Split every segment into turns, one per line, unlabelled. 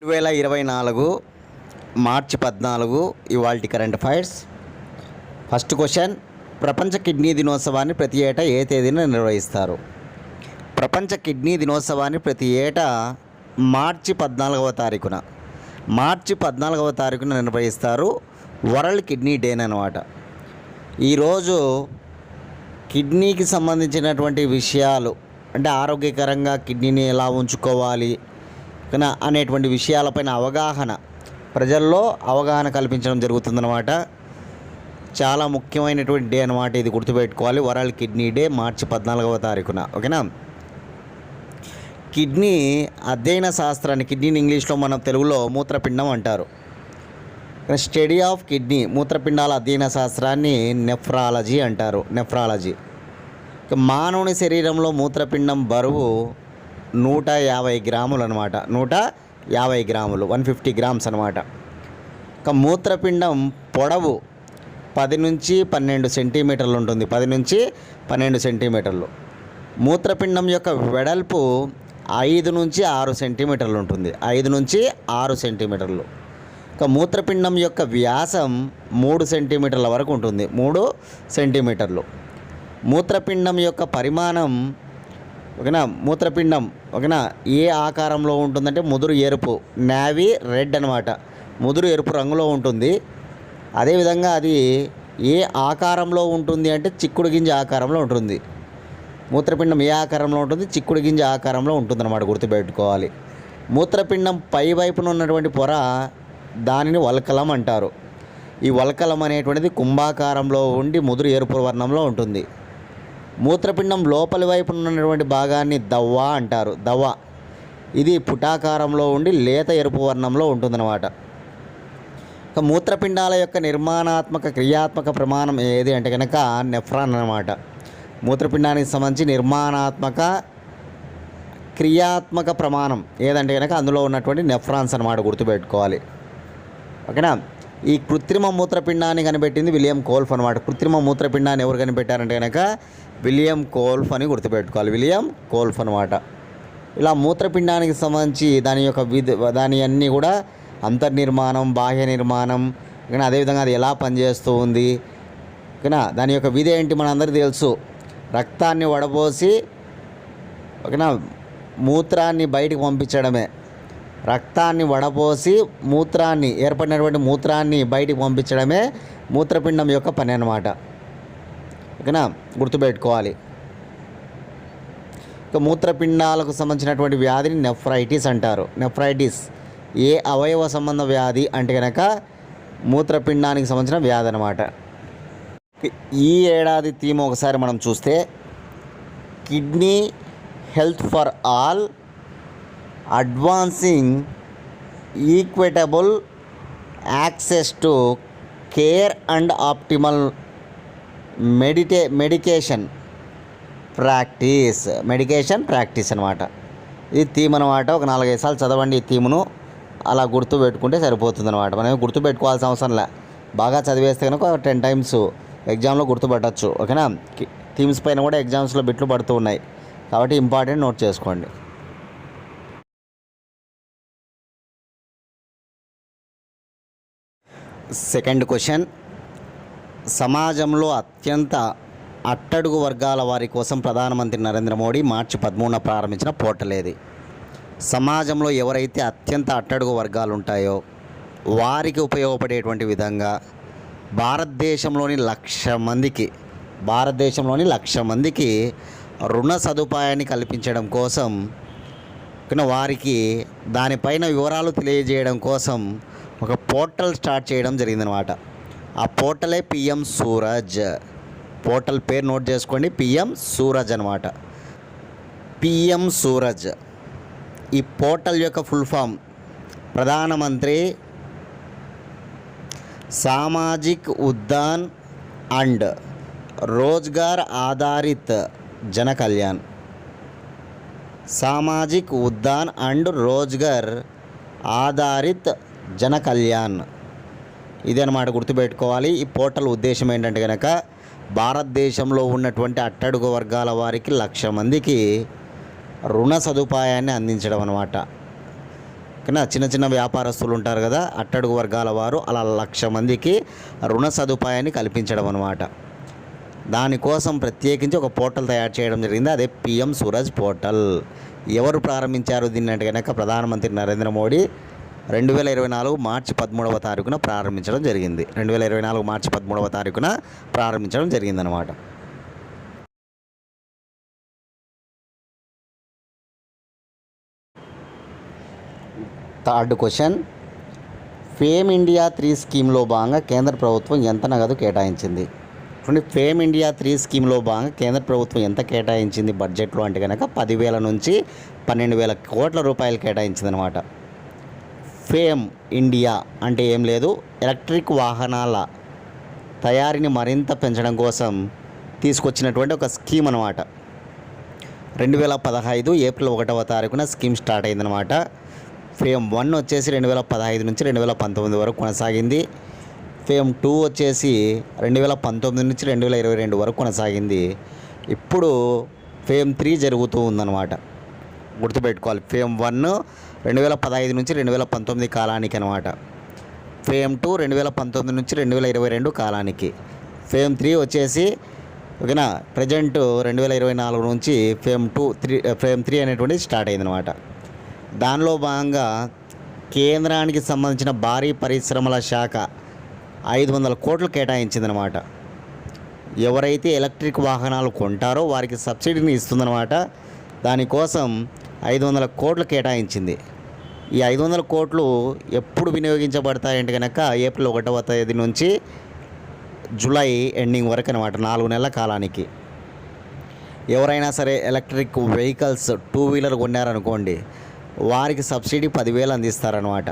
2024 మార్చి 14 ఇవాల్టి current affairs. First question, ప్రపంచ kidney దినోత్సవాన్ని ప్రతి ఏటా ఏ తేదీన నిర్వహిస్తారు? ప్రపంచ కిడ్నీ దినోత్సవాన్ని ప్రతి ఏటా మార్చి 14వ తారీఖున నిర్వహిస్తారు. వరల్డ్ కిడ్నీ డే అనమాట. ఈరోజు కిడ్నీకి సంబంధించినటువంటి విషయాలు, అంటే ఆరోగ్యకరంగా కిడ్నీని ఎలా ఉంచుకోవాలి అనేటువంటి విషయాలపైన ప్రజల్లో అవగాహన కల్పించడం జరుగుతుందన్నమాట. చాలా ముఖ్యమైనటువంటి డే అనమాట, ఇది గుర్తుపెట్టుకోవాలి. వరల్డ్ కిడ్నీ డే మార్చి 14వ తారీఖున. ఓకేనా. కిడ్నీ అధ్యయన శాస్త్రాన్ని, కిడ్నీని ఇంగ్లీష్లో మనం తెలుగులో మూత్రపిండం అంటారు. స్టడీ ఆఫ్ కిడ్నీ, మూత్రపిండాల అధ్యయన శాస్త్రాన్ని నెఫ్రాలజీ అంటారు. నెఫ్రాలజీ. మానవుని శరీరంలో మూత్రపిండం బరువు 150 గ్రాములు అనమాట. 150 గ్రాములు, 150 గ్రామ్స్ అనమాట. మూత్రపిండం పొడవు 10 నుంచి 12 సెంటీమీటర్లు ఉంటుంది. 10 నుంచి 12 సెంటీమీటర్లు. మూత్రపిండం యొక్క వెడల్పు 5 నుంచి 6 సెంటీమీటర్లు ఉంటుంది. 5 నుంచి 6 సెంటీమీటర్లు. మూత్రపిండం యొక్క వ్యాసం 3 సెంటీమీటర్ల వరకు ఉంటుంది. 3 సెంటీమీటర్లు. మూత్రపిండం యొక్క పరిమాణం, ఓకేనా, మూత్రపిండం ఓకేనా, ఏ ఆకారంలో ఉంటుందంటే ముదురు ఎరుపు, నావీ రెడ్ అనమాట. ముదురు ఎరుపు రంగులో ఉంటుంది. అదేవిధంగా అది ఏ ఆకారంలో ఉంటుంది అంటే చిక్కుడు గింజ ఆకారంలో ఉంటుంది. మూత్రపిండం ఏ ఆకారంలో ఉంటుంది? చిక్కుడు గింజ ఆకారంలో ఉంటుందన్నమాట, గుర్తుపెట్టుకోవాలి. మూత్రపిండం పై వైపున ఉన్నటువంటి పొర, దానిని వల్కలం అంటారు. ఈ వల్కలం అనేటువంటిది కుంభాకారంలో ఉండి ముదురు ఎరుపు వర్ణంలో ఉంటుంది. మూత్రపిండం లోపలి వైపు ఉన్నటువంటి భాగాన్ని దవ్వ అంటారు. దవ్వ. ఇది పుటాకారంలో ఉండి లేత ఎరుపు వర్ణంలో ఉంటుందన్నమాట. మూత్రపిండాల యొక్క నిర్మాణాత్మక క్రియాత్మక ప్రమాణం ఏది అంటే కనుక నెఫ్రాన్ అనమాట. మూత్రపిండానికి సంబంధించి నిర్మాణాత్మక క్రియాత్మక ప్రమాణం ఏదంటే కనుక అందులో ఉన్నటువంటి నెఫ్రాన్స్ అనమాట, గుర్తుపెట్టుకోవాలి. ఓకేనా. ఈ కృత్రిమ మూత్రపిండాన్ని కనిపెట్టింది విలియం కోల్ఫ్ అనమాట. కృత్రిమ మూత్రపిండాన్ని ఎవరు కనిపెట్టారంటే కనుక విలియం కోల్ఫ్ అని గుర్తుపెట్టుకోవాలి. విలియం కోల్ఫ్ అనమాట. ఇలా మూత్రపిండానికి సంబంధించి దాని అన్నీ కూడా అంతర్నిర్మాణం, బాహ్య నిర్మాణం, ఓకేనా, అదేవిధంగా అది ఎలా పనిచేస్తూ ఉంది, ఓకేనా, దాని యొక్క విధి ఏంటి మనందరికీ తెలుసు. రక్తాన్ని వడపోసి, ఓకేనా, మూత్రాన్ని బయటికి పంపించడమే. రక్తాన్ని వడపోసి మూత్రాన్ని, ఏర్పడినటువంటి మూత్రాన్ని బయటికి పంపించడమే మూత్రపిండం యొక్క పని అన్నమాట. ఓకేనా, గుర్తుపెట్టుకోవాలి. ఇక మూత్రపిండాలకు సంబంధించినటువంటి వ్యాధిని నెఫ్రైటిస్ అంటారు. నెఫ్రైటిస్ ఏ అవయవ సంబంధ వ్యాధి అంటే కనుక మూత్రపిండానికి సంబంధించిన వ్యాధి అనమాట. ఈ ఏడాది థీమ్ ఒకసారి మనం చూస్తే, kidney health for all, advancing equitable access to care and optimal medication practice అనమాట. ఇది థీమ్ అనమాట. ఒక 4-5 సార్లు చదవండి ఈ థీమును, అలా గుర్తు పెట్టుకుంటే సరిపోతుంది అనమాట. మనం గుర్తుపెట్టుకోవాల్సిన అవసరం లే, బాగా చదివేస్తే కనుక 10 టైమ్స్ ఎగ్జామ్లో గుర్తుపట్టచ్చు. ఓకేనా. థీమ్స్ పైన కూడా ఎగ్జామ్స్లో బిట్లు పడుతూ ఉన్నాయి కాబట్టి ఇంపార్టెంట్ నోట్ చేసుకోండి. సెకండ్ క్వశ్చన్, సమాజంలో అత్యంత అట్టడుగు వర్గాల వారి కోసం ప్రధానమంత్రి నరేంద్ర మోడీ మార్చి 13న ప్రారంభించిన పోర్టల్ ఏది? సమాజంలో ఎవరైతే అత్యంత అట్టడుగు వర్గాలు ఉంటాయో వారికి ఉపయోగపడేటువంటి విధంగా భారతదేశంలోని 1,00,000 మందికి రుణ సదుపాయాన్ని కల్పించడం కోసం, వారికి దానిపైన వివరాలు తెలియజేయడం కోసం ఒక పోర్టల్ స్టార్ట్ చేయడం జరిగిందనమాట. ఆ పోర్టలే పిఎం సూరజ్. పోర్టల్ పేరు నోట్ చేసుకోండి, పిఎం సూరజ్ అనమాట. పిఎం సూరజ్. ఈ పోర్టల్ యొక్క ఫుల్ ఫామ్ ప్రధానమంత్రి సామాజిక్ ఉద్యాన్ అండ్ రోజ్గార్ ఆధారిత్ జన కళ్యాణ్. సామాజిక్ ఉద్యాన్ అండ్ రోజ్గార్ ఆధారిత్ జన కళ్యాణ్, ఇది అనమాట, గుర్తుపెట్టుకోవాలి. ఈ పోర్టల్ ఉద్దేశం ఏంటంటే కనుక భారతదేశంలో ఉన్నటువంటి అట్టడుగు వర్గాల వారికి 1,00,000 మందికి రుణ సదుపాయాన్ని అందించడం అన్నమాట. కానీ చిన్న చిన్న వ్యాపారస్తులు ఉంటారు కదా, అట్టడుగు వర్గాల వారు, అలా 1,00,000 మందికి రుణ సదుపాయాన్ని కల్పించడం అన్నమాట. దానికోసం ప్రత్యేకించి ఒక పోర్టల్ తయారు చేయడం జరిగింది. అదే పిఎం సూరజ్ పోర్టల్. ఎవరు ప్రారంభించారు దీన్ని అంటే కనుక ప్రధానమంత్రి నరేంద్ర మోడీ 2024 మార్చి 13వ తారీఖున ప్రారంభించడం జరిగింది. 2024 మార్చి 13వ తారీఖున ప్రారంభించడం జరిగిందనమాట. థర్డ్ క్వశ్చన్, ఫేమ్ ఇండియా 3 స్కీమ్లో భాగంగా కేంద్ర ప్రభుత్వం ఎంత నగదు కేటాయించింది? చూడండి, ఫేమ్ ఇండియా 3 స్కీమ్లో భాగంగా కేంద్ర ప్రభుత్వం ఎంత కేటాయించింది బడ్జెట్లో అంటే కనుక 10,000 నుంచి 12,000 కోట్ల రూపాయలు కేటాయించింది అనమాట. ఫేమ్ ఇండియా అంటే ఏం లేదు, ఎలక్ట్రిక్ వాహనాల తయారీని మరింత పెంచడం కోసం తీసుకొచ్చినటువంటి ఒక స్కీమ్ అనమాట. 2015 ఏప్రిల్ 1వ తారీఖున స్కీమ్ స్టార్ట్ అయిందనమాట. ఫేమ్ 1 వచ్చేసి 2015 నుంచి 2019 వరకు కొనసాగింది. ఫేమ్ 2 వచ్చేసి 2019 నుంచి 2022 వరకు కొనసాగింది. ఇప్పుడు ఫేమ్ 3 జరుగుతూ ఉందన్నమాట. గుర్తుపెట్టుకోవాలి, ఫేమ్ 1 2015 నుంచి 2019 కాలానికి అనమాట. ఫేమ్ 2 2019 నుంచి 2022 కాలానికి. ఫేమ్ 3 వచ్చేసి ఓకేనా ప్రజెంట్ 2024 నుంచి ఫేమ్ 3 అనేటువంటిది స్టార్ట్ అయిందనమాట. దానిలో భాగంగా కేంద్రానికి సంబంధించిన భారీ పరిశ్రమల శాఖ 500 కోట్లు కేటాయించిందనమాట. ఎవరైతే ఎలక్ట్రిక్ వాహనాలు కొంటారో వారికి సబ్సిడీని ఇస్తుందన్నమాట. దానికోసం 500 కోట్లు కేటాయించింది. ఈ 500 కోట్లు ఎప్పుడు వినియోగించబడతాయంటే కనుక ఏప్రిల్ 1వ తేదీ నుంచి జూలై ఎండింగ్ వరకు అనమాట, 4 నెలల కాలానికి. ఎవరైనా సరే ఎలక్ట్రిక్ వెహికల్స్ 2 వీలర్ కొన్నారనుకోండి, వారికి సబ్సిడీ 10,000 అందిస్తారనమాట.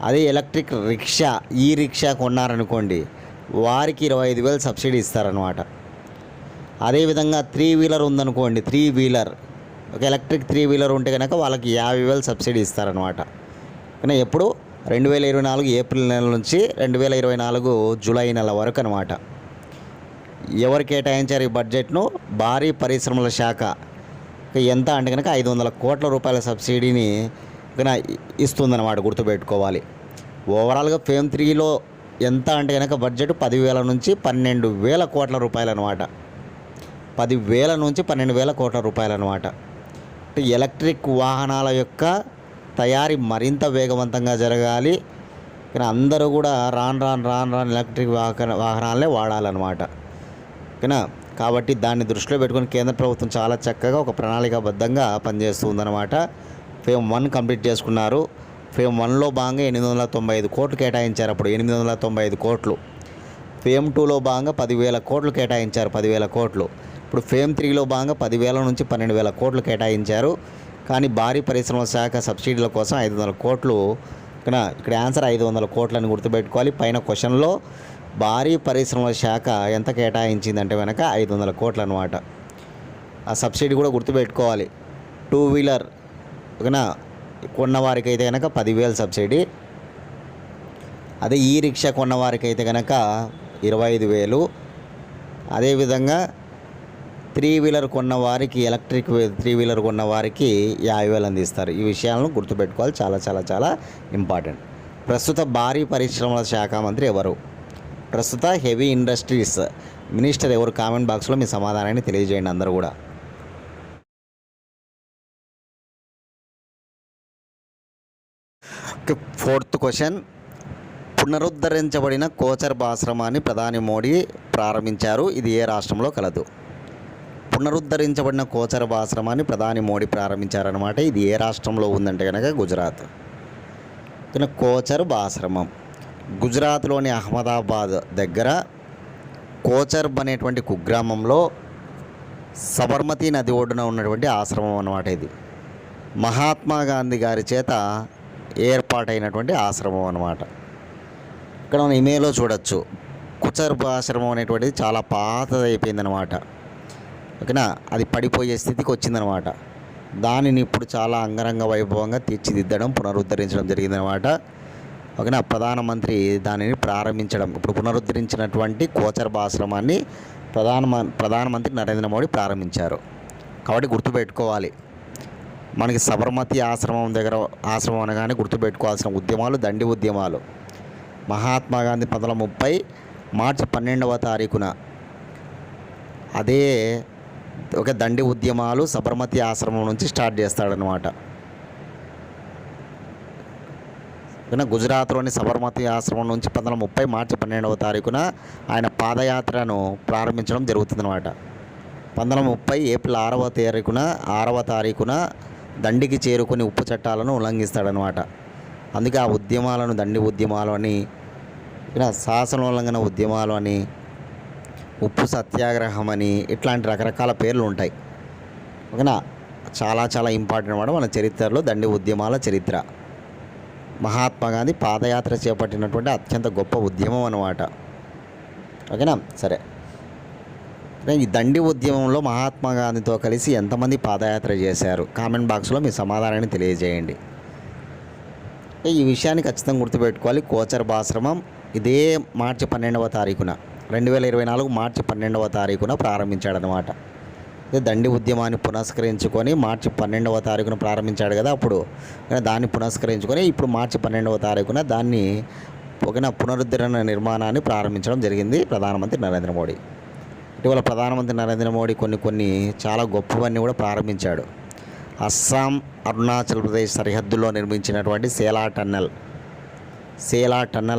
అదే ఎలక్ట్రిక్ రిక్షా, ఈ రిక్షా కొన్నారనుకోండి, వారికి 25,000 సబ్సిడీ ఇస్తారనమాట. అదేవిధంగా 3 వీలర్ ఉందనుకోండి, 3 వీలర్ ఒక ఎలక్ట్రిక్ 3 వీలర్ ఉంటే కనుక వాళ్ళకి 50,000 సబ్సిడీ ఇస్తారనమాట. కానీ ఎప్పుడు 2024 ఏప్రిల్ నెల నుంచి 2024 జూలై నెల వరకు అనమాట. ఎవరు కేటాయించారు ఈ బడ్జెట్ను? భారీ పరిశ్రమల శాఖ ఎంత అంటే కనుక 500 కోట్ల రూపాయల సబ్సిడీని ఇస్తుందన్నమాట. గుర్తుపెట్టుకోవాలి. ఓవరాల్గా ఫేమ్ 3లో ఎంత అంటే కనుక బడ్జెట్ 10,000 నుంచి 12,000 కోట్ల రూపాయలు అనమాట. 10,000 నుంచి 12,000 కోట్ల రూపాయలు అనమాట. ఎలక్ట్రిక్ వాహనాల యొక్క తయారీ మరింత వేగవంతంగా జరగాలి. కానీ అందరూ కూడా రాను ఎలక్ట్రిక్ వాహనాలనే వాడాలన్నమాట. ఓకేనా? కాబట్టి దాన్ని దృష్టిలో పెట్టుకొని కేంద్ర ప్రభుత్వం చాలా చక్కగా ఒక ప్రణాళికాబద్ధంగా పనిచేస్తూ ఉందన్నమాట. ఫేమ్ 1 కంప్లీట్ చేసుకున్నారు. ఫేమ్ 1లో భాగంగా 895 కోట్లు కేటాయించారు. అప్పుడు 895 కోట్లు. ఫేమ్ 2లో భాగంగా 10,000 కోట్లు కేటాయించారు. 10,000 కోట్లు. ఇప్పుడు ఫేమ్ 3లో భాగంగా 10,000 నుంచి 12,000 కోట్లు కేటాయించారు. కానీ భారీ పరిశ్రమల శాఖ సబ్సిడీల కోసం 500 కోట్లు. ఇక్కడ ఆన్సర్ 500 కోట్లు అని గుర్తుపెట్టుకోవాలి. పైన క్వశ్చన్లో భారీ పరిశ్రమల శాఖ ఎంత కేటాయించిందంటే వెనక 500 కోట్లు అనమాట. ఆ సబ్సిడీ కూడా గుర్తుపెట్టుకోవాలి. 2 వీలర్ ఓకేనా కొన్నవారికి అయితే కనుక 10,000 సబ్సిడీ. అదే ఈ రిక్షా కొన్నవారికి అయితే కనుక 25,000. అదేవిధంగా 3 వీలర్ కొన్నవారికి, ఎలక్ట్రిక్ 3 వీలర్ కొన్నవారికి 50,000 అందిస్తారు. ఈ విషయాలను గుర్తుపెట్టుకోవాలి. చాలా చాలా చాలా ఇంపార్టెంట్. ప్రస్తుత భారీ పరిశ్రమల శాఖ మంత్రి ఎవరు? ప్రస్తుత హెవీ ఇండస్ట్రీస్ మినిస్టర్ ఎవరు? కామెంట్ బాక్స్లో మీ సమాధానాన్ని తెలియజేయండి అందరూ కూడా. ఫోర్త్ క్వశ్చన్, పునరుద్ధరించబడిన కోచర్బ్ ఆశ్రమాన్ని ప్రధాని మోడీ ప్రారంభించారు. ఇది ఏ రాష్ట్రంలో కలదు? పునరుద్ధరించబడిన కోచర్బ్ ఆశ్రమాన్ని ప్రధాని మోడీ ప్రారంభించారనమాట. ఇది ఏ రాష్ట్రంలో ఉందంటే కనుక గుజరాత్. కోచర్బ్ ఆశ్రమం గుజరాత్లోని అహ్మదాబాద్ దగ్గర కోచర్బ్ అనేటువంటి కుగ్రామంలో సబర్మతి నది ఒడ్డున ఉన్నటువంటి ఆశ్రమం అన్నమాట. ఇది మహాత్మా గాంధీ గారి చేత ఏర్పాటైనటువంటి ఆశ్రమం అన్నమాట. ఇక్కడ మనం ఇమేజ్లో చూడొచ్చు. కోచర్బ్ ఆశ్రమం అనేటువంటిది చాలా పాతదైపోయిందనమాట. ఓకేనా? అది పడిపోయే స్థితికి వచ్చిందనమాట. దానిని ఇప్పుడు చాలా అంగరంగ వైభవంగా తీర్చిదిద్దడం, పునరుద్ధరించడం జరిగిందనమాట. ఓకేనా? ప్రధానమంత్రి దానిని ప్రారంభించడం, ఇప్పుడు పునరుద్ధరించినటువంటి కోచర్బ్ ఆశ్రమాన్ని ప్రధానమంత్రి నరేంద్ర మోడీ ప్రారంభించారు. కాబట్టి గుర్తుపెట్టుకోవాలి. మనకి సబర్మతి ఆశ్రమం అనగానే గుర్తుపెట్టుకోవాల్సిన ఉద్యమాలు దండి ఉద్యమాలు. మహాత్మా గాంధీ 1930 మార్చి 12వ తారీఖున అదే ఒక దండి ఉద్యమాలు సబర్మతి ఆశ్రమం నుంచి స్టార్ట్ చేస్తాడనమాట. గుజరాత్లోని సబర్మతి ఆశ్రమం నుంచి 1930 మార్చి 12వ తారీఖున ఆయన పాదయాత్రను ప్రారంభించడం జరుగుతుందన్నమాట. 1930 ఏప్రిల్ 6వ తారీఖున దండికి చేరుకొని ఉప్పు చట్టాలను ఉల్లంఘిస్తాడనమాట. అందుకే ఆ ఉద్యమాలను దండి ఉద్యమాలు అని, శాసనోల్లంఘన ఉద్యమాలు అని, ఉప్పు సత్యాగ్రహం అని, ఇట్లాంటి రకరకాల పేర్లు ఉంటాయి. ఓకేనా, చాలా చాలా ఇంపార్టెంట్ అన్నమాట మన చరిత్రలో దండి ఉద్యమాల చరిత్ర. మహాత్మా గాంధీ పాదయాత్ర చేపట్టినటువంటి అత్యంత గొప్ప ఉద్యమం అన్నమాట. ఓకేనా, సరే. ఈ దండి ఉద్యమంలో మహాత్మా గాంధీతో కలిసి ఎంతమంది పాదయాత్ర చేశారు? కామెంట్ బాక్స్లో మీ సమాధానాన్ని తెలియజేయండి. ఈ విషయాన్ని ఖచ్చితంగా గుర్తుపెట్టుకోవాలి. కోచర్ ఆశ్రమం ఇదే మార్చి 12వ తారీఖున 2024 మార్చి 12వ తారీఖున ప్రారంభించాడనమాట. దండి ఉద్యమాన్ని పునస్కరించుకొని మార్చి 12వ తారీఖున ప్రారంభించాడు కదా, అప్పుడు దాన్ని పునస్కరించుకొని ఇప్పుడు మార్చి 12వ తారీఖున దాన్ని ఒక పునరుద్ధరణ నిర్మాణాన్ని ప్రారంభించడం జరిగింది ప్రధానమంత్రి నరేంద్ర మోడీ. ఇటీవల ప్రధానమంత్రి నరేంద్ర మోడీ కొన్ని చాలా గొప్పవన్నీ కూడా ప్రారంభించాడు. అస్సాం అరుణాచల్ ప్రదేశ్ సరిహద్దుల్లో నిర్మించినటువంటి సేలా టన్నెల్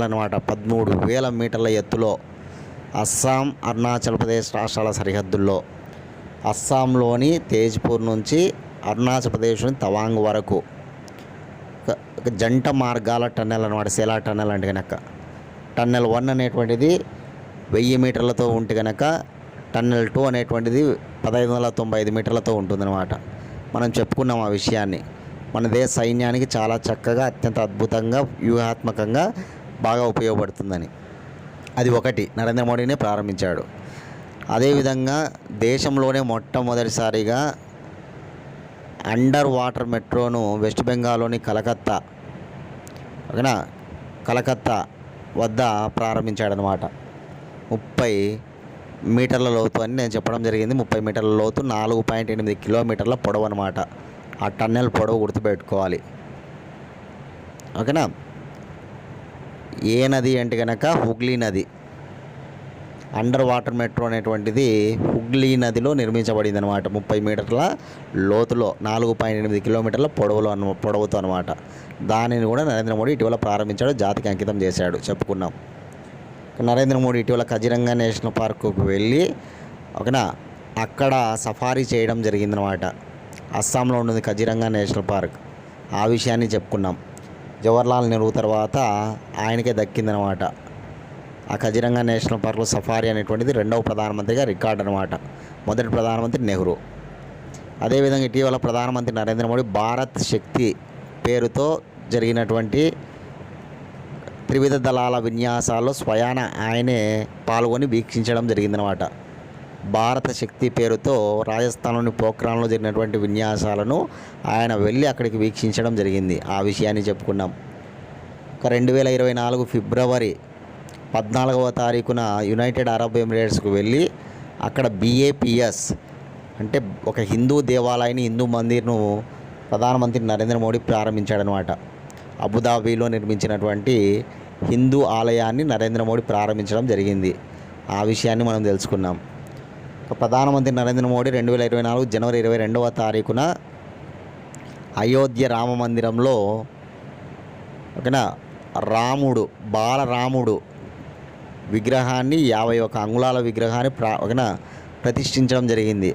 అనమాట. 13,000 మీటర్ల ఎత్తులో అస్సాం అరుణాచల్ ప్రదేశ్ రాష్ట్రాల సరిహద్దుల్లో అస్సాంలోని తేజ్పూర్ నుంచి అరుణాచల్ ప్రదేశ్లోని తవాంగ్ వరకు ఒక జంట మార్గాల టన్నెల్ అనమాట. సేలా టన్నెల్ అంటే కనుక టన్నెల్ 1 అనేటువంటిది 1000 మీటర్లతో ఉంటే కనుక టన్నెల్ 2 అనేటువంటిది 1595 మీటర్లతో ఉంటుందన్నమాట. మనం చెప్పుకున్నాం ఆ విషయాన్ని. మన దేశ సైన్యానికి చాలా చక్కగా అత్యంత అద్భుతంగా వ్యూహాత్మకంగా బాగా ఉపయోగపడుతుందని. అది ఒకటి నరేంద్ర మోడీనే ప్రారంభించాడు. అదేవిధంగా దేశంలోనే మొట్టమొదటిసారిగా అండర్ వాటర్ మెట్రోను వెస్ట్ బెంగాల్లోని కలకత్తా వద్ద ప్రారంభించాడనమాట. 30 మీటర్ల లోతు అని నేను చెప్పడం జరిగింది. 30 మీటర్ల లోతు, 4.8 కిలోమీటర్ల పొడవు అనమాట. ఆ టన్నెల్ పొడవు గుర్తుపెట్టుకోవాలి. ఓకేనా. ఏ నది అంటే కనుక హుగ్లీ నది. అండర్ వాటర్ మెట్రో అనేటువంటిది హుగ్లీ నదిలో నిర్మించబడింది అనమాట. 30 మీటర్ల లోతులో, 4.8 కిలోమీటర్ల పొడవుతో అనమాట. దానిని కూడా నరేంద్ర మోడీ ఇటీవల ప్రారంభించాడు, జాతికి అంకితం చేశాడు, చెప్పుకున్నాం. నరేంద్ర మోడీ ఇటీవల కజిరంగా నేషనల్ పార్కుకు వెళ్ళి అక్కడ సఫారీ చేయడం జరిగిందనమాట. అస్సాంలో ఉన్నది కజిరంగా నేషనల్ పార్క్. ఆ విషయాన్ని చెప్పుకున్నాం. జవహర్లాల్ నెహ్రూ తర్వాత ఆయనకే దక్కిందనమాట. ఆ కజిరంగా నేషనల్ పార్క్లో సఫారీ అనేటువంటిది 2వ ప్రధానమంత్రిగా రికార్డ్ అనమాట. మొదటి ప్రధానమంత్రి నెహ్రూ. అదేవిధంగా ఇటీవల ప్రధానమంత్రి నరేంద్ర మోడీ భారత్ శక్తి పేరుతో జరిగినటువంటి త్రివిధ దళాల విన్యాసాల్లో స్వయాన ఆయనే పాల్గొని వీక్షించడం జరిగిందనమాట. భారత శక్తి పేరుతో రాజస్థాన్లోని పోఖ్రాన్లో జరిగినటువంటి విన్యాసాలను ఆయన వెళ్ళి అక్కడికి వీక్షించడం జరిగింది. ఆ విషయాన్ని చెప్పుకున్నాం. 2024 ఫిబ్రవరి 14వ తారీఖున యునైటెడ్ అరబ్ ఎమిరేట్స్కు వెళ్ళి అక్కడ BAPS అంటే ఒక హిందూ దేవాలయాన్ని, హిందూ మందిర్ను ప్రధానమంత్రి నరేంద్ర మోడీ ప్రారంభించాడనమాట. అబుదాబిలో నిర్మించినటువంటి హిందూ ఆలయాన్ని నరేంద్ర మోడీ ప్రారంభించడం జరిగింది. ఆ విషయాన్ని మనం తెలుసుకున్నాం. ప్రధానమంత్రి నరేంద్ర మోడీ 2024 జనవరి 22వ తారీఖున అయోధ్య రామ మందిరంలో బాలరాముడు విగ్రహాన్ని 51 అంగుళాల విగ్రహాన్ని ప్రతిష్ఠించడం జరిగింది.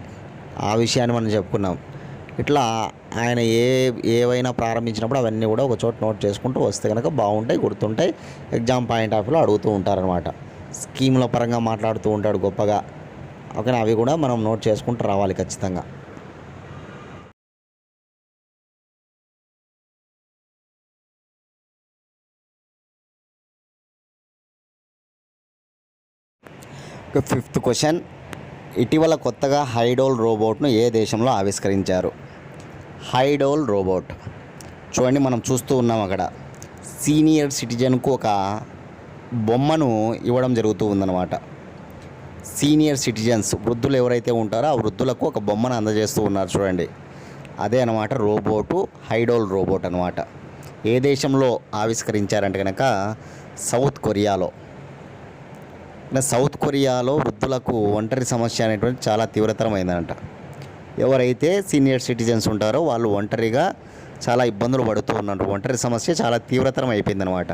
ఆ విషయాన్ని మనం చెప్పుకున్నాం. ఇట్లా ఆయన ఏవైనా ప్రారంభించినప్పుడు అవన్నీ కూడా ఒక చోట నోట్ చేసుకుంటూ వస్తే కనుక బాగుంటాయి, గుర్తుంటాయి. ఎగ్జామ్ పాయింట్ ఆఫ్ వ్యూలో అడుగుతూ ఉంటారనమాట. స్కీముల పరంగా మాట్లాడుతూ ఉంటాడు గొప్పగా. అవి కూడా మనం నోట్ చేసుకుంటూ రావాలి ఖచ్చితంగా. ఫిఫ్త్ క్వశ్చన్, ఇటీవల కొత్తగా హైడోల్ రోబోట్ను ఏ దేశంలో ఆవిష్కరించారు? హైడోల్ రోబోట్ చూడండి, మనం చూస్తూ ఉన్నాం. అక్కడ సీనియర్ సిటిజన్కు ఒక బొమ్మను ఇవ్వడం జరుగుతూ ఉందన్నమాట. సీనియర్ సిటిజన్స్, వృద్ధులు ఎవరైతే ఉంటారో ఆ వృద్ధులకు ఒక బొమ్మను అందజేస్తూ ఉన్నారు చూడండి. అదే అనమాట రోబోటు హైడోల్ రోబోట్ అనమాట. ఏ దేశంలో ఆవిష్కరించారంటే కనుక సౌత్ కొరియాలో. సౌత్ కొరియాలో వృద్ధులకు ఒంటరి సమస్య అనేటువంటి చాలా తీవ్రతరమైందంట. ఎవరైతే సీనియర్ సిటిజన్స్ ఉంటారో వాళ్ళు ఒంటరిగా చాలా ఇబ్బందులు పడుతూ ఉన్నారు. ఒంటరి సమస్య చాలా తీవ్రతరం అయిపోయిందనమాట.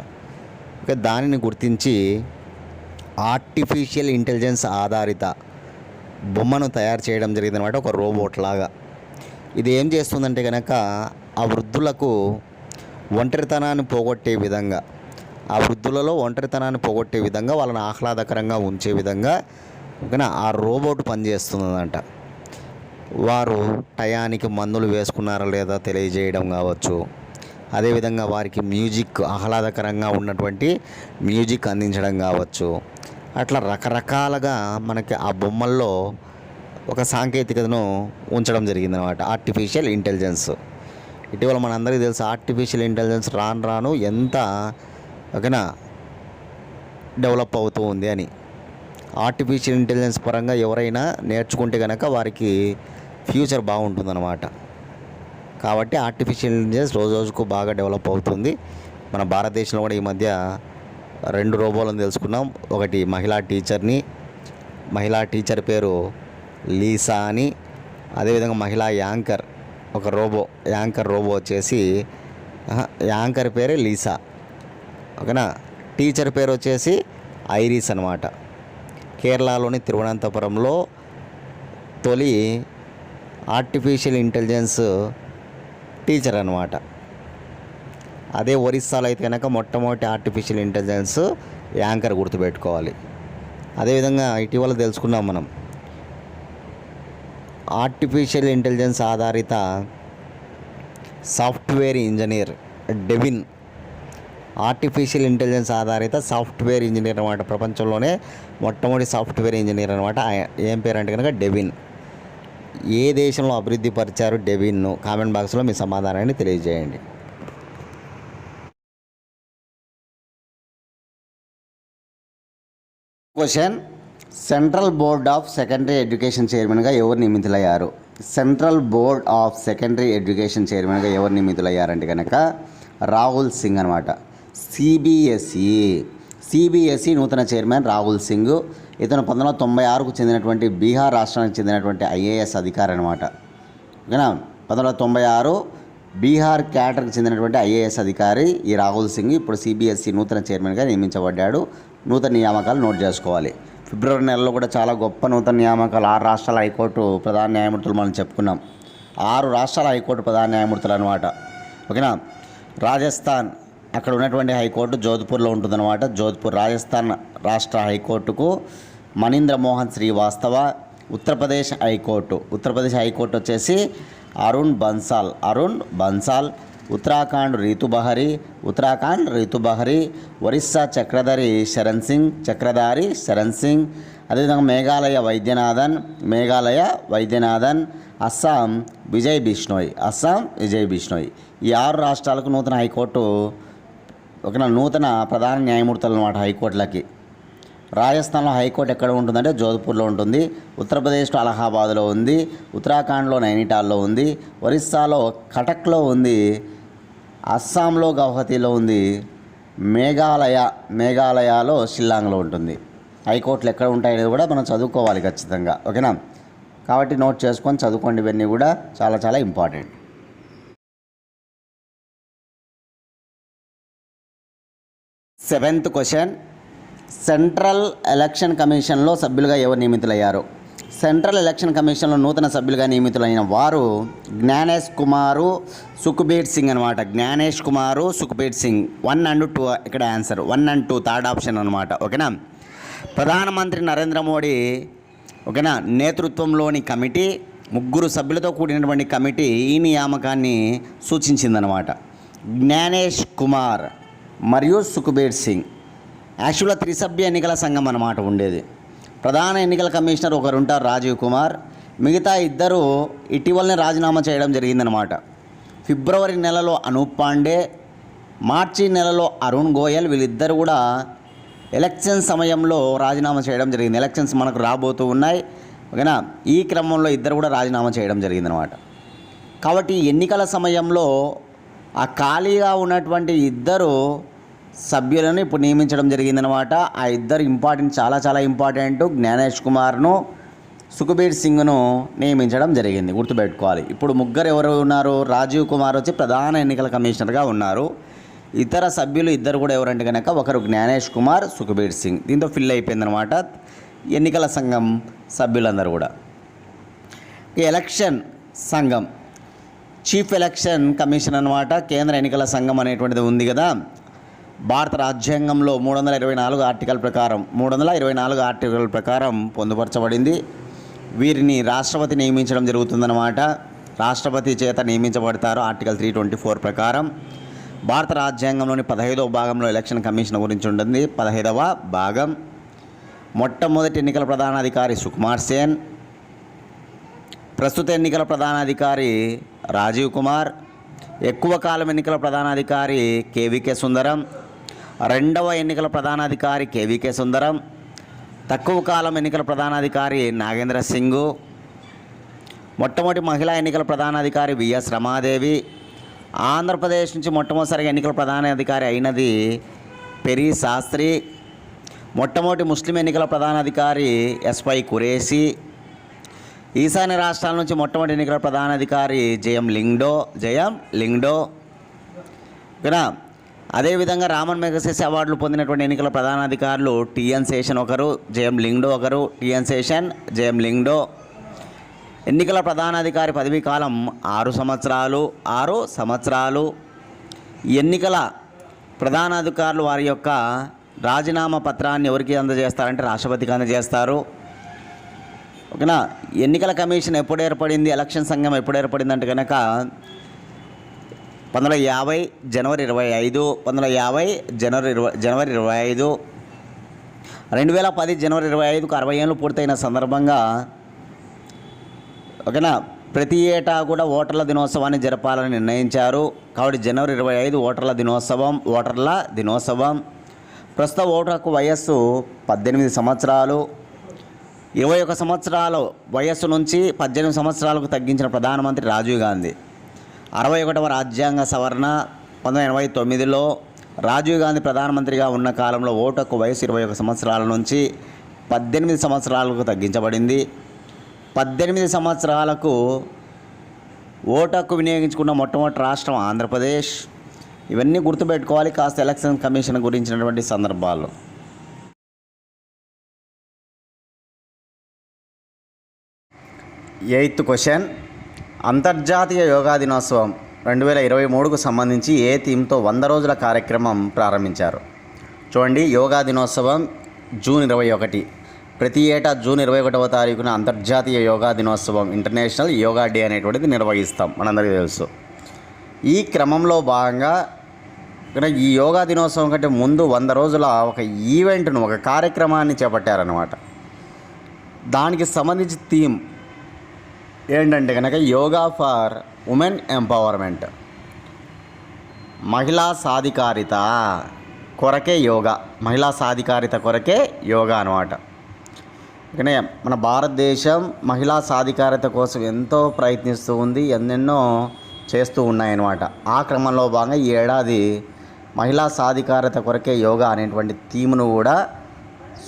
దానిని గుర్తించి ఆర్టిఫిషియల్ ఇంటెలిజెన్స్ ఆధారిత బొమ్మను తయారు చేయడం జరిగిందనమాట, ఒక రోబోట్ లాగా. ఇది ఏం చేస్తుందంటే కనుక ఆ వృద్ధులకు ఒంటరితనాన్ని పోగొట్టే విధంగా, ఆ వృద్ధులలో ఒంటరితనాన్ని పోగొట్టే విధంగా, వాళ్ళని ఆహ్లాదకరంగా ఉంచే విధంగా ఓకేనా ఆ రోబోట్ పనిచేస్తుందంట. వారు టయానికి మందులు వేసుకున్నారా లేదా తెలియజేయడం కావచ్చు, అదేవిధంగా వారికి మ్యూజిక్ ఆహ్లాదకరంగా ఉన్నటువంటి మ్యూజిక్ అందించడం కావచ్చు. అట్లా రకరకాలుగా మనకి ఆ బొమ్మల్లో ఒక సాంకేతికతను ఉంచడం జరిగిందనమాట, ఆర్టిఫిషియల్ ఇంటెలిజెన్స్. ఇటీవల మనందరికీ తెలుసు ఆర్టిఫిషియల్ ఇంటెలిజెన్స్ రాను ఎంత ఓకేనా డెవలప్ అవుతూ ఉంది అని. ఆర్టిఫిషియల్ ఇంటెలిజెన్స్ పరంగా ఎవరైనా నేర్చుకుంటే కనుక వారికి ఫ్యూచర్ బాగుంటుందన్నమాట. కాబట్టి ఆర్టిఫిషియల్ ఇంటెలిజెన్స్ రోజు రోజుకు బాగా డెవలప్ అవుతుంది. మన భారతదేశంలో కూడా ఈ మధ్య 2 రోబోలను తెలుసుకున్నాం. ఒకటి మహిళా టీచర్ పేరు లీసా అని, అదేవిధంగా మహిళా యాంకర్ ఒక యాంకర్ రోబో వచ్చేసి యాంకర్ పేరే లీసా ఓకేనా. టీచర్ పేరు వచ్చేసి ఐరిస్ అనమాట. కేరళలోని తిరువనంతపురంలో తొలి ఆర్టిఫిషియల్ ఇంటెలిజెన్స్ టీచర్ అనమాట. అదే ఒరిస్సాలో అయితే కనుక మొట్టమొదటి ఆర్టిఫిషియల్ ఇంటెలిజెన్స్ యాంకర్, గుర్తుపెట్టుకోవాలి. అదేవిధంగా ఇటీవల తెలుసుకున్నాం మనం ఆర్టిఫిషియల్ ఇంటెలిజెన్స్ ఆధారిత software engineer Devin. Artificial intelligence ఆధారిత సాఫ్ట్వేర్ ఇంజనీర్ అనమాట. ప్రపంచంలోనే మొట్టమొదటి సాఫ్ట్వేర్ ఇంజనీర్ అనమాట. ఏం పేరు అంటే కనుక డెవిన్. ఏ దేశంలో అభివృద్ధి పరిచారు డెవిన్ను? కామెంట్ బాక్స్లో మీ సమాధానాన్ని తెలియజేయండి. Question: central board of secondary education చైర్మన్గా ఎవరు నియమితులయ్యారు? Central board of secondary education చైర్మన్గా ఎవరు నియమితులయ్యారంటే కనుక రాహుల్ సింగ్ అనమాట. సిబిఎస్ఈ నూతన చైర్మన్ రాహుల్ సింగ్. ఇతను 1996కు చెందినటువంటి బీహార్ రాష్ట్రానికి చెందినటువంటి ఐఏఎస్ అధికారి అనమాట. ఓకేనా. 1996 బీహార్ క్యాడర్కి చెందినటువంటి ఐఏఎస్ అధికారి ఈ రాహుల్ సింగ్. ఇప్పుడు సిబిఎస్ఈ నూతన చైర్మన్గా నియమించబడ్డాడు. నూతన నియామకాలు నోట్ చేసుకోవాలి. ఫిబ్రవరి నెలలో కూడా చాలా గొప్ప నూతన నియామకాలు. 6 రాష్ట్రాల హైకోర్టు ప్రధాన న్యాయమూర్తులు మనం చెప్పుకున్నాం. 6 రాష్ట్రాల హైకోర్టు ప్రధాన న్యాయమూర్తులు అనమాట. ఓకేనా. రాజస్థాన్ అక్కడ ఉన్నటువంటి హైకోర్టు జోధ్పూర్లో ఉంటుందన్నమాట. జోధ్పూర్ రాజస్థాన్ రాష్ట్ర హైకోర్టుకు మనీంద్ర మోహన్ శ్రీవాస్తవ. ఉత్తరప్రదేశ్ హైకోర్టు వచ్చేసి అరుణ్ బన్సాల్. ఉత్తరాఖండ్ రీతు బహరీ. ఒరిస్సా చక్రధారి శరణ్ సింగ్. అదేవిధంగా మేఘాలయ వైద్యనాథన్. అస్సాం విజయ్ బిష్ణోయ్. ఈ 6 రాష్ట్రాలకు నూతన హైకోర్టు నూతన ప్రధాన న్యాయమూర్తులు అన్నమాట హైకోర్టులకి. రాజస్థాన్లో హైకోర్టు ఎక్కడ ఉంటుందంటే జోధ్పూర్లో ఉంటుంది. ఉత్తరప్రదేశ్లో అలహాబాద్లో ఉంది. ఉత్తరాఖండ్లో నైనిటాల్లో ఉంది. ఒరిస్సాలో కటక్లో ఉంది. అస్సాంలో గౌహతిలో ఉంది. మేఘాలయలో షిల్లాంగ్లో ఉంటుంది. హైకోర్టులు ఎక్కడ ఉంటాయనేది కూడా మనం చదువుకోవాలి ఖచ్చితంగా. ఓకేనా. కాబట్టి నోట్ చేసుకొని చదువుకోండి. ఇవన్నీ కూడా చాలా చాలా important. 7th question: central election కమిషన్లో సభ్యులుగా ఎవరు నియమితులయ్యారు? సెంట్రల్ ఎలక్షన్ కమిషన్లో నూతన సభ్యులుగా నియమితులైన వారు జ్ఞానేష్ కుమారు, సుఖ్బీర్ సింగ్ అనమాట. జ్ఞానేష్ కుమారు, సుఖ్బీర్ సింగ్. 1 and 2 ఇక్కడ ఆన్సర్. 1 and 2 థర్డ్ ఆప్షన్ అనమాట. ఓకేనా. ప్రధానమంత్రి నరేంద్ర మోడీ ఓకేనా నేతృత్వంలోని కమిటీ, 3 సభ్యులతో కూడినటువంటి కమిటీ ఈ నియామకాన్ని సూచించిందనమాట. జ్ఞానేష్ కుమార్ మరియు సుఖ్బీర్ సింగ్. యాక్చువల్గా 3 సభ్య ఎన్నికల సంఘం అన్నమాట ఉండేది. ప్రధాన ఎన్నికల కమిషనర్ ఒకరు ఉంటారు, రాజీవ్ కుమార్. మిగతా 2 ఇటీవలనే రాజీనామా చేయడం జరిగిందనమాట. ఫిబ్రవరి నెలలో అనూప్ పాండే, మార్చి నెలలో అరుణ్ గోయల్. వీళ్ళిద్దరు కూడా ఎలక్షన్ సమయంలో రాజీనామా చేయడం జరిగింది. ఎలక్షన్స్ మనకు రాబోతూ ఉన్నాయి. ఓకేనా. ఈ క్రమంలో 2 కూడా రాజీనామా చేయడం జరిగిందనమాట. కాబట్టి ఎన్నికల సమయంలో ఆ ఖాళీగా ఉన్నటువంటి ఇద్దరు సభ్యులను ఇప్పుడు నియమించడం జరిగిందనమాట. ఆ ఇద్దరు చాలా చాలా ఇంపార్టెంట్. జ్ఞానేష్ కుమార్ను, సుఖ్బీర్ సింగ్ను నియమించడం జరిగింది, గుర్తుపెట్టుకోవాలి. ఇప్పుడు ముగ్గురు ఎవరు ఉన్నారు? రాజీవ్ కుమార్ వచ్చి ప్రధాన ఎన్నికల కమిషనర్గా ఉన్నారు. ఇతర సభ్యులు ఇద్దరు కూడా ఎవరంటే కనుక ఒకరు జ్ఞానేష్ కుమార్, సుఖ్బీర్ సింగ్. దీంతో ఫిల్ అయిపోయిందనమాట ఎన్నికల సంఘం సభ్యులందరూ కూడా. ఎలక్షన్ సంఘం, చీఫ్ ఎలక్షన్ కమిషన్ అనమాట. కేంద్ర ఎన్నికల సంఘం అనేటువంటిది ఉంది కదా, భారత రాజ్యాంగంలో 324 ఆర్టికల్ ప్రకారం పొందుపరచబడింది. వీరిని రాష్ట్రపతి నియమించడం జరుగుతుందన్నమాట. రాష్ట్రపతి చేత నియమించబడతారు ఆర్టికల్ 324 ప్రకారం. భారత రాజ్యాంగంలోని 15వ భాగంలో ఎలక్షన్ కమిషన్ గురించి ఉంటుంది. 15వ భాగం. మొట్టమొదటి ఎన్నికల ప్రధానాధికారి సుకుమార్ సేన్, ప్రస్తుత ఎన్నికల ప్రధానాధికారి రాజీవ్ కుమార్, ఎక్కువ కాలం ఎన్నికల ప్రధానాధికారి కేవీకే సుందరం, రెండవ ఎన్నికల ప్రధానాధికారి కేవీకే సుందరం, తక్కువ కాలం ఎన్నికల ప్రధానాధికారి నాగేంద్ర సింగ్, మొట్టమొదటి మహిళా ఎన్నికల ప్రధానాధికారి విఎస్ రమాదేవి, ఆంధ్రప్రదేశ్ నుంచి మొట్టమొదటిసారిగా ఎన్నికల ప్రధానాధికారి అయినది పెరి శాస్త్రి, మొట్టమొదటి ముస్లిం ఎన్నికల ప్రధానాధికారి ఎస్పై కురేషి, ఈశాన్య రాష్ట్రాల నుంచి మొట్టమొదటి ఎన్నికల ప్రధానాధికారి జయం లింగ్డో ఓకేనా. అదేవిధంగా రామన్ మెగసెస్ అవార్డులు పొందినటువంటి ఎన్నికల ప్రధానాధికారులు టిఎన్ శేషన్ ఒకరు, జయం లింగ్డో ఒకరు. టిఎన్ శేషన్, జయం లింగ్డో. ఎన్నికల ప్రధానాధికారి పదవీ కాలం 6 సంవత్సరాలు. ఎన్నికల ప్రధానాధికారులు వారి యొక్క రాజీనామా పత్రాన్ని ఎవరికి అందజేస్తారంటే రాష్ట్రపతికి అందజేస్తారు, ఓకేనా. ఎన్నికల కమిషన్ ఎప్పుడు ఏర్పడింది, ఎలక్షన్ సంఘం ఎప్పుడు ఏర్పడింది అంటే కనుక 1950 జనవరి 25, 1950 జనవరి 25, 2010 జనవరి 25కు 60 ఏళ్ళు పూర్తయిన సందర్భంగా, ఓకేనా, ప్రతి ఏటా కూడా ఓటర్ల దినోత్సవాన్ని జరపాలని నిర్ణయించారు. కాబట్టి జనవరి 25 ఓటర్ల దినోత్సవం. ప్రస్తుత ఓటు హక్కు వయస్సు 18 సంవత్సరాలు. 21 సంవత్సరాల వయస్సు నుంచి 18 సంవత్సరాలకు తగ్గించిన ప్రధానమంత్రి రాజీవ్ గాంధీ. 61వ రాజ్యాంగ సవరణ 1989లో రాజీవ్ గాంధీ ప్రధానమంత్రిగా ఉన్న కాలంలో ఓటు హక్కు వయసు 21 సంవత్సరాల నుంచి 18 సంవత్సరాలకు తగ్గించబడింది. 18 సంవత్సరాలకు ఓటు హక్కు వినియోగించుకున్న మొట్టమొదటి రాష్ట్రం ఆంధ్రప్రదేశ్. ఇవన్నీ గుర్తుపెట్టుకోవాలి కాస్త ఎలక్షన్ కమిషన్ గురించినటువంటి సందర్భాల్లో. ఎయిత్ క్వశ్చన్, అంతర్జాతీయ యోగా దినోత్సవం 2023కు సంబంధించి ఏ థీమ్తో 100 రోజుల కార్యక్రమం ప్రారంభించారు? చూడండి, యోగా దినోత్సవం జూన్ 21. ప్రతి ఏటా జూన్ 21వ తారీఖున అంతర్జాతీయ యోగా దినోత్సవం, ఇంటర్నేషనల్ యోగా డే అనేటువంటిది నిర్వహిస్తాం, మనందరికీ తెలుసు. ఈ క్రమంలో భాగంగా ఈ యోగా దినోత్సవం కంటే ముందు 100 రోజుల ఒక ఈవెంట్ను, ఒక కార్యక్రమాన్ని చేపట్టారన్నమాట. దానికి సంబంధించి థీమ్ ఏంటంటే కనుక యోగా ఫర్ ఉమెన్ ఎంపవర్మెంట్, మహిళా సాధికారిత కొరకే యోగా, మహిళా సాధికారిత కొరకే యోగా అనమాట. కానీ మన భారతదేశం మహిళా సాధికారిత కోసం ఎంతో ప్రయత్నిస్తూ ఉంది, ఎన్నెన్నో చేస్తూ ఉన్నాయన్నమాట. ఆ క్రమంలో భాగంగా ఈ ఏడాది మహిళా సాధికారిత కొరకే యోగా అనేటువంటి థీమ్ను కూడా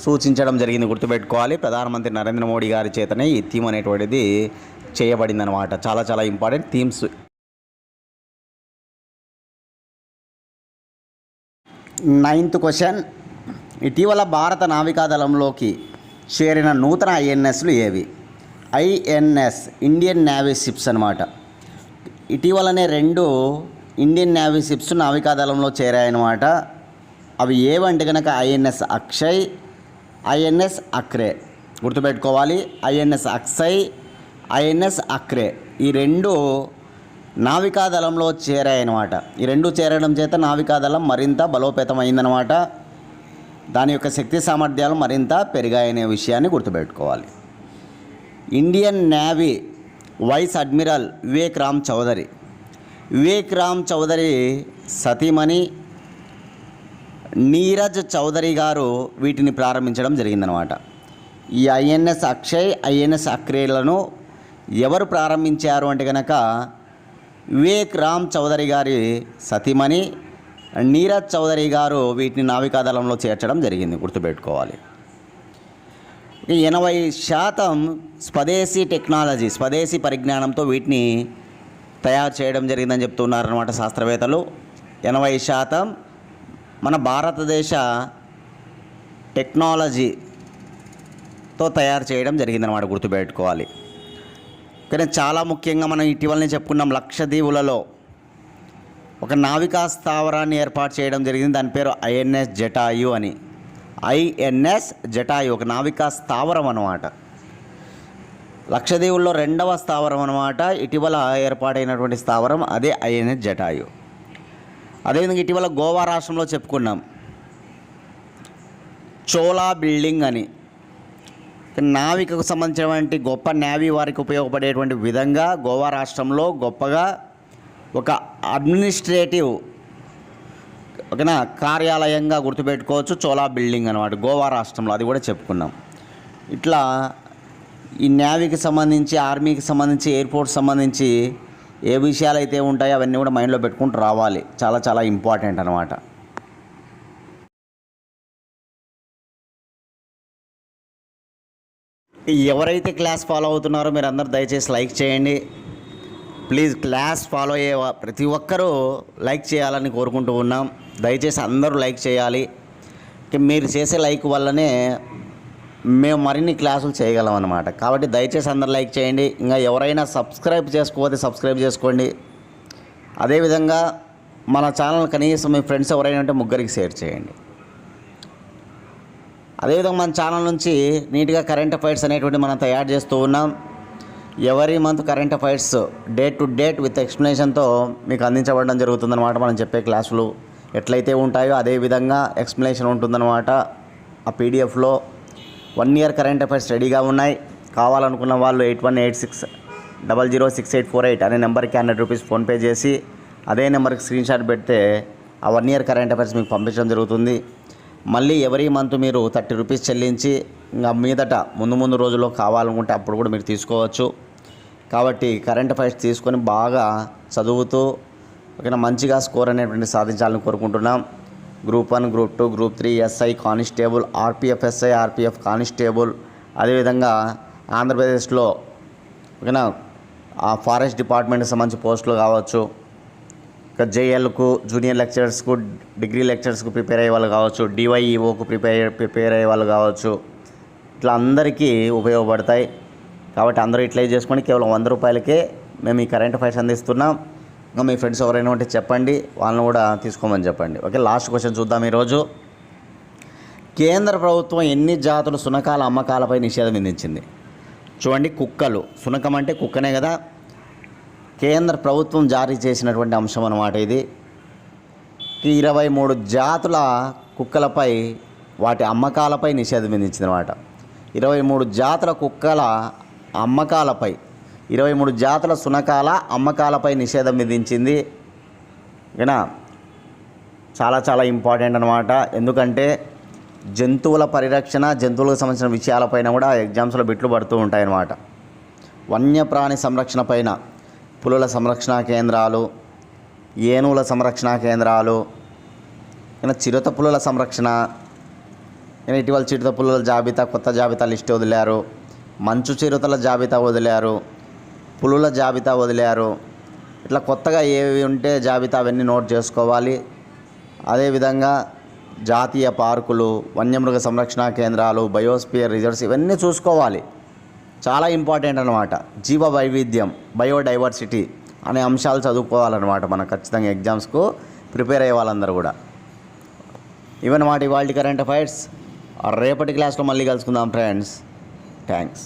సూచించడం జరిగింది, గుర్తుపెట్టుకోవాలి. ప్రధానమంత్రి నరేంద్ర మోడీ గారి చేతనే ఈ థీమ్ అనేటువంటిది చేయబడిందనమాట. చాలా చాలా ఇంపార్టెంట్ థీమ్స్. 9th క్వశ్చన్, ఇటీవల భారత నావికాదళంలోకి చేరిన నూతన ఐఎన్ఎస్లు ఏవి? ఐఎన్ఎస్ ఇండియన్ నేవీ షిప్స్ అనమాట. ఇటీవలనే 2 ఇండియన్ నేవీ షిప్స్ నావికాదళంలో చేరాయన్నమాట. అవి ఏవంటే కనుక ఐఎన్ఎస్ అక్షయ్, ఐఎన్ఎస్ అక్రే. గుర్తుపెట్టుకోవాలి, ఐఎన్ఎస్ అక్షయ్, ఐఎన్ఎస్ అక్రే. ఈ 2 నావికాదళంలో చేరాయన్నమాట. ఈ 2 చేరడం చేత నావికాదళం మరింత బలోపేతమైందనమాట. దాని యొక్క శక్తి సామర్థ్యాలు మరింత పెరిగాయనే విషయాన్ని గుర్తుపెట్టుకోవాలి. Indian navy vice admiral Vivek Ram Chaudhary సతీమణి నీరజ్ చౌదరి గారు వీటిని ప్రారంభించడం జరిగిందనమాట. ఈ ఐఎన్ఎస్ అక్షయ్, ఐఎన్ఎస్ అక్రేలను ఎవరు ప్రారంభించారు అంటే కనుక వివేక్ రామ్ చౌదరి గారి సతీమణి నీరజ్ చౌదరి గారు వీటిని నావికాదళంలో చేర్చడం జరిగింది, గుర్తుపెట్టుకోవాలి. 80% స్వదేశీ టెక్నాలజీ, స్వదేశీ పరిజ్ఞానంతో వీటిని తయారు చేయడం జరిగిందని చెప్తున్నారన్నమాట శాస్త్రవేత్తలు. 80% మన భారతదేశ టెక్నాలజీతో తయారు చేయడం జరిగిందన్నమాట, గుర్తుపెట్టుకోవాలి. కానీ చాలా ముఖ్యంగా మనం ఇటీవలనే చెప్పుకున్నాం, లక్షద్వీపులలో ఒక నావికా స్థావరాన్ని ఏర్పాటు చేయడం జరిగింది. దాని పేరు ఐఎన్ఎస్ జటాయు అని. ఐఎన్ఎస్ జటాయు ఒక నావికా స్థావరం అన్నమాట. లక్షద్వీపుల్లో 2వ స్థావరం అన్నమాట. ఇటీవల ఏర్పాటైనటువంటి స్థావరం అదే ఐఎన్ఎస్ జటాయు. అదేవిధంగా ఇటీవల గోవా రాష్ట్రంలో చెప్పుకున్నాం, చోలా బిల్డింగ్ అని. నావికకు సంబంధించినటువంటి గొప్ప నేవీ వారికి ఉపయోగపడేటువంటి విధంగా గోవా రాష్ట్రంలో గొప్పగా ఒక అడ్మినిస్ట్రేటివ్ ఓకేనా కార్యాలయంగా గుర్తుపెట్టుకోవచ్చు, చోలా బిల్డింగ్ అనమాట, గోవా రాష్ట్రంలో. అది కూడా చెప్పుకున్నాం. ఇట్లా ఈ నేవీకి సంబంధించి, ఆర్మీకి సంబంధించి, ఎయిర్పోర్ట్ సంబంధించి ఏ విషయాలు అయితే ఉంటాయో అవన్నీ కూడా మైండ్లో పెట్టుకుంటూ రావాలి. చాలా చాలా ఇంపార్టెంట్ అనమాట. ఎవరైతే క్లాస్ ఫాలో అవుతున్నారో మీరు అందరూ దయచేసి లైక్ చేయండి ప్లీజ్. క్లాస్ ఫాలో అయ్యే ప్రతి ఒక్కరూ లైక్ చేయాలని కోరుకుంటూ ఉన్నాం. దయచేసి అందరూ లైక్ చేయాలి. మీరు చేసే లైక్ వల్లనే మేము మరిన్ని క్లాసులు చేయగలం అన్నమాట. కాబట్టి దయచేసి అందరూ లైక్ చేయండి. ఇంకా ఎవరైనా సబ్స్క్రైబ్ చేసుకోకపోతే సబ్స్క్రైబ్ చేసుకోండి. అదేవిధంగా మన ఛానల్ కనీసం మీ ఫ్రెండ్స్ ఎవరైనా ఉంటే ముగ్గురికి షేర్ చేయండి. అదేవిధంగా మన ఛానల్ నుంచి నీట్గా కరెంట్ అఫైర్స్ అనేటువంటి మనం తయారు చేస్తూ ఉన్నాం. Every month current affairs date to date with ఎక్స్ప్లెనేషన్తో మీకు అందించబడడం జరుగుతుందన్నమాట. మనం చెప్పే క్లాసులు ఎట్లయితే ఉంటాయో అదేవిధంగా ఎక్స్ప్లెనేషన్ ఉంటుందన్నమాట. ఆ పీడిఎఫ్లో 1 year కరెంట్ అఫైర్స్ రెడీగా ఉన్నాయి. కావాలనుకున్న వాళ్ళు 8186006848 అనే నెంబర్కి 100 రూపీస్ ఫోన్పే చేసి అదే నెంబర్కి స్క్రీన్ షాట్ పెడితే ఆ 1 year కరెంట్ అఫైర్స్ మీకు పంపించడం జరుగుతుంది. మళ్ళీ ఎవరీ మంత్ మీరు 30 రూపీస్ చెల్లించి ఇంకా మీదట ముందు రోజుల్లో కావాలనుకుంటే అప్పుడు కూడా మీరు తీసుకోవచ్చు. కాబట్టి కరెంట్ అఫైర్స్ తీసుకొని బాగా చదువుతూ ఓకేనా మంచిగా స్కోర్ అనేటువంటి సాధించాలని కోరుకుంటున్నాం. Group 1, group 2, group 3, SI constable, RPF SI, RPF constable, అదేవిధంగా ఆంధ్రప్రదేశ్లో ఓకేనా ఆ ఫారెస్ట్ డిపార్ట్మెంట్కి సంబంధించి పోస్టులు కావచ్చు, ఇంకా జేఎల్కు, జూనియర్ లెక్చరర్స్కు, డిగ్రీ లెక్చరర్స్కు ప్రిపేర్ అయ్యే వాళ్ళు కావచ్చు, డివైఈఓకు ప్రిపేర్ అయ్యే వాళ్ళు కావచ్చు. ఇట్లా అందరికీ ఉపయోగపడతాయి. కాబట్టి అందరూ ఇట్లా చేసుకొని కేవలం 100 రూపాయలకే మేము ఈ కరెంట్ అఫైర్స్ అందిస్తున్నాం. ఇంకా మీ ఫ్రెండ్స్ ఎవరైనా ఉంటే చెప్పండి, వాళ్ళని కూడా తీసుకోమని చెప్పండి. ఓకే, లాస్ట్ క్వశ్చన్ చూద్దాం ఈరోజు. కేంద్ర ప్రభుత్వం ఎన్ని జాతుల శునకాల అమ్మకాలపై నిషేధం విధించింది? చూడండి, కుక్కలు. శునకం అంటే కుక్కనే కదా. కేంద్ర ప్రభుత్వం జారీ చేసినటువంటి అంశం అన్నమాట ఇది. 23 జాతుల కుక్కలపై వాటి అమ్మకాలపై నిషేధం విధించింది అనమాట. 23 జాతుల కుక్కల అమ్మకాలపై, 23 జాతుల శునకాల అమ్మకాలపై నిషేధం విధించింది. ఓకేనా, చాలా చాలా ఇంపార్టెంట్ అనమాట. ఎందుకంటే జంతువుల పరిరక్షణ, జంతువులకు సంబంధించిన విషయాలపైన కూడా ఎగ్జామ్స్లో బిట్లు పడుతూ ఉంటాయన్నమాట. వన్యప్రాణి సంరక్షణ పైన పులుల సంరక్షణ కేంద్రాలు, ఏనుగుల సంరక్షణ కేంద్రాలు, చిరుత పులుల సంరక్షణ, ఇటీవల చిరుత పులుల జాబితా, కొత్త జాబితా లిస్ట్ వదిలారు. మంచు చిరుతల జాబితా వదిలారు, పులుల జాబితా వదిలారు. ఇట్లా కొత్తగా ఏవి ఉంటే జాబితా అవన్నీ నోట్ చేసుకోవాలి. అదేవిధంగా జాతీయ పార్కులు, వన్యమృగ సంరక్షణ కేంద్రాలు, బయోస్పియర్ రిజర్వ్స్ ఇవన్నీ చూసుకోవాలి. చాలా ఇంపార్టెంట్ అనమాట. జీవ వైవిధ్యం, బయోడైవర్సిటీ అనే అంశాలు చదువుకోవాలన్నమాట మనం ఖచ్చితంగా ఎగ్జామ్స్కు ప్రిపేర్ అయ్యే వాళ్ళందరూ కూడా. ఇవన్నమాట ఇవాళ కరెంట్ అఫైర్స్. రేపటి క్లాస్లో మళ్ళీ కలుసుకుందాం ఫ్రెండ్స్. థ్యాంక్స్.